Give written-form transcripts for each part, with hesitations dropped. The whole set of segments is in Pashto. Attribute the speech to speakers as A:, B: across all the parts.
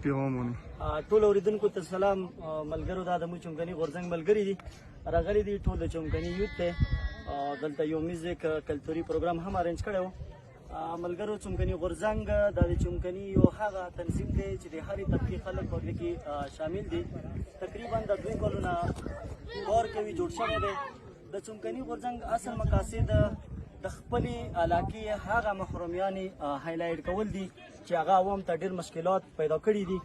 A: پیغامونه
B: ټول اوریدونکو ته سلام. ملګرو دا د مو چمکني غورځنګ ملګري دي راغلي دي ټول د چمکني یوت ته دلته یو میوزیک کلتوري پروګرام هم ارینج کړی و. ملګرو چمکني غورځنګ دا د چمکني یو هغه تنظیم دی چې د هرې طبقې خلک په دې کې شامل دي. تقریبا د 2 کلونه کار کوي جوړ شوی دی. د چمکني غورځنګ اصل مقاصد د خپلې علاقې هغه محرومیانې هایلایټ کول دي چې هغه عوام ته ډېر مشکلات پیدا کړي دي،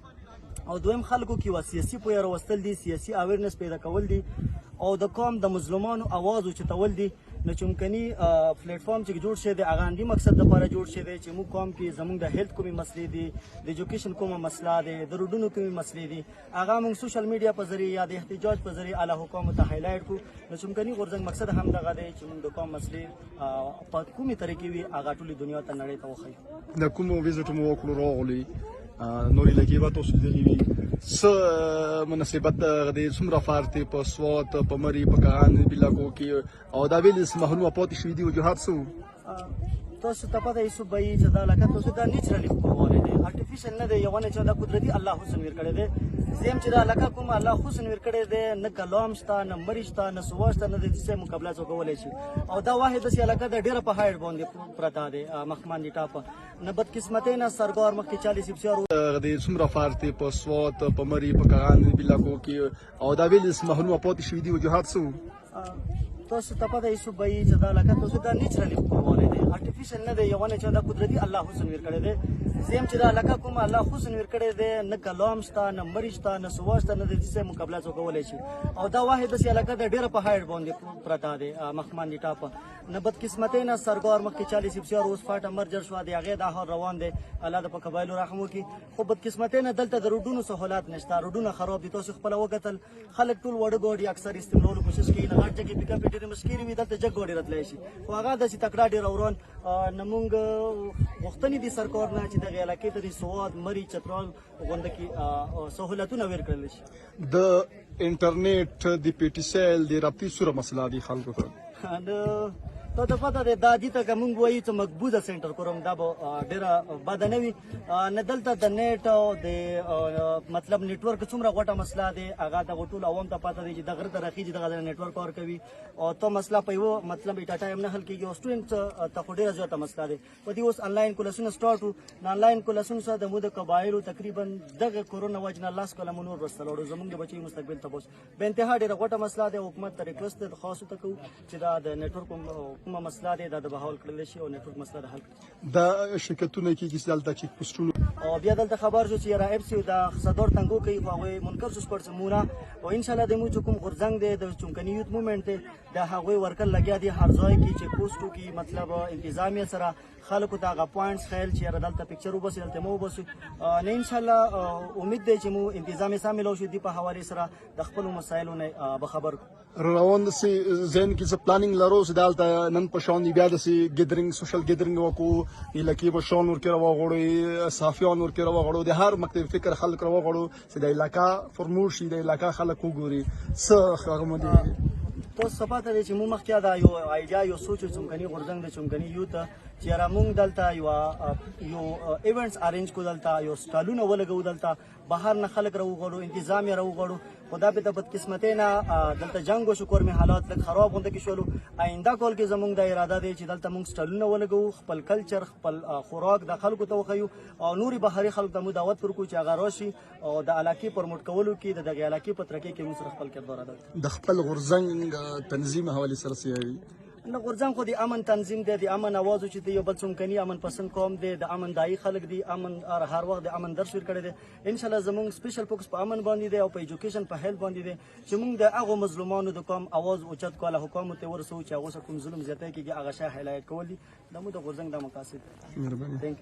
B: او دویم خلکو کې یوه سیاسي پوهه راوستل دي، سیاسي اویرنس پیدا کول دي، او د قوم د مظلومانو اواز اوچتول دي. نو چمکني پلیټ فارم چې جوړ شوی دی هغه همدې مقصد لپاره جوړ شوی دی چې موږ قوم کې زموږ د هیلث کومې مسلې دي، د ایجوکیشن کومه مسله دی، د روډونو کومې مسلې دي، هغه موږ سوشل میډیا په ذریعه یا د احتجاج په ذریعه اعلی حکومت ته هایلایټ کړو. نو چمکني غورځنګ مقصد هم دغه دی چې موږ د قوم مسلې په کومې طریقې وي هغه ټولې دنیا ته نړۍ ته وښیو.
A: د کومو ویزټ مو وکړو راغلي نورې لګې به تاسو لیدلي وي څه مناسبت د څومره فرد دی په سوات په مري په کغان بلاکو کې او دا ویلې څه محلومه پاتې شوي دي وجوهات څه
B: تاسو ته پته یې صوبایي چې دا علاقه تاسو دا نیچرالي خپلوالی دی، آرټیفیشل نه دی. یو نه چې دا قدرتي الله حسن ور کړی دی. زم چې دا علاقه کوم الله حسن ور کړی دی، نه کلام شته نه مری شته نه سوا شته نه د دې مقابله څوک کولی شي. او دا واحد داسې علاقه ده ډېره په هایټ باندې پرته دی مخمان دي ټاپه نه بدقسمتۍ نه سرګار مخکې 40 بسیار
A: د څومره فرد دی په سوات په مري په کغان بلاکو کې او دا ویلې څه محلومه پاتې شوي دي وجوهات څه
B: تاسو ته پته یې صوبایي چې دا علاقه تاسو دا نیچرالي خپلوالی دی، آرټیفیشل نه دی. یو نه چې دا قدرتي الله حسن ور کړی دی. زم چې دا علاقه کوم الله حسن ور کړی دی، نه کلام شته نه مری شته نه سوا شته نه د دې مقابله څوک کولی شي. او دا واحد داسې علاقه ده ډېره په هایټ باندې پرته دی مخمان دي ټاپه نه بدقسمتۍ نه سرګار مخکې 40 بسیار اوس فاټه مرجر شوه د هغې دا حال روان دی. الله د په قبایلو رحم وکړي. خو بدقسمتۍ نه دلته د روډونو سهولات نشته، روډونه خراب دي. تاسو خپله وکتل خلک ټول وړه ګاډي اکثر استعمالولو کوشش کوي، نه غټ جګې پیک اپ ډېرې مشکلې وي دلته جګ ګاډي راتلی شي، خو هغه داسې تکړه ډېر وران نه مونږ غوښتنې دي سرکار نه چې دغې علاقې ته د سوات مري چترال غونډه کې سهولتونه ویر کړلی شي.
A: د انټرنیټ د پی ټي سیل د رابطې سوره مسله دي خلکو ته
B: ته ته پته دی دا دي ته که موږ وایو چې مقبوضه سینټر کوم دا به ډېره بده نه وي. نه دلته د نیټ او د مطلب نیټورک څومره غوټه مسله دی هغه دغه ټول عوام ته پته دی چې د غره ته راخیږي دغه د نیټورک کار کوي او ته مسله په یوه مطلب ډاټا ټایم نه حل کېږي. او سټوډنټ ته خو ډېره زیاته مسله دی. په دې اوس انلاین کلاسونه سټارټ وو، نو انلاین کلاسونو سره د مو د قبایلو تقریبا دغه کورونا وجه نه لاس کله مو نور ورسته لاړو. زموږ د بچیو مستقبل ته اوس په انتها ډېره غوټه مسله دی. حکومت ته ریکوست دی خاصو ته کوو چې دا د نیټورک کومه مسله دی دا د بحال کړلی شي او نیټورک مسله د حل کړي.
A: دا شرکتونه کېږي چې دلته چیک پوسټونه
B: او بیا دلته خبر شو چې یاره ایپ سی د صدور تنګو کوي خو هغوی منکر شو سپړڅمونه او انشاءالله د مو چې کوم غورځنګ دی د چمکني یوت مومنټ دی د هغوی ورکل لګیا دي هر ځای کې چې پوسټو کې مطلب انتظامیه سره خلکو ته هغه پوینټس خیل چې یاره دلته پکچر وباسي دلته مو وباسو. نه انشاءالله امید دی چې مو انتظامي سامل شو دي په حوالې سره د خپلو مسایلو نه بخبر
A: روان داسې ذهن کې څه پلانینګ لرو چې دلته نن په شان بیا داسې ګیدرینګ سوشل ګیدرینګ وکړو علاقې به شان ورکې راوغواړو صحافیان ورکې راوغواړو د هر مکتب فکر خلک راوغواړو چې د علاقه فرمور شي د علاقه خلک وګوري څه هغه مو دي.
B: تاسو څه پته دی چې موږ مخکې دا یو آیډیا یو سوچ چمکني غورځنګ د چمکني یوت چې یاره موږ دلته یو ایونټس ارینج کړو، دلته یو سټالونه ولګوو، دلته بهر نه خلک راوغواړو، انتظام یې راوغواړو. خو دا به د بدقسمتۍ نه دلته جنګ وشو، کورمې حالات لږ خراب غونډه کې شولو. آینده کال کې زموږ دا اراده دی چې دلته موږ سټالونه ولګوو، خپل کلچر خپل خوراک د خلکو ته وښیو او نورې بهري خلکو ته مو دعوت ورکړو چې هغه راشي او د علاقې پرموټ کولو کې د دغې علاقې په ترقۍ کې موږ سره خپل کردار ادا کړو.
A: د خپل غورځنګ تنظیم حوالې سره څه
B: نه غورځنګ خو د امن تنظیم دی، د امن اواز چې دی یو بل چمکني امن پسند قوم دی، د امن دایي خلک دي، امن هر وخت د امن درس ورکړی دی. انشاءالله زموږ سپیشل فوکس په امن باندې دی او په ایجوکیشن په هیلث باندې دی چې موږ د هغو مظلومانو د قوم اواز اوچت کړو، حکومت ته ورسوو چې هغو سره کوم ظلم زیاتی کېږي هغه شی هایلایټ کول دي. دا مو د غورځنګ دا مقاصد دی.
A: مهرباني.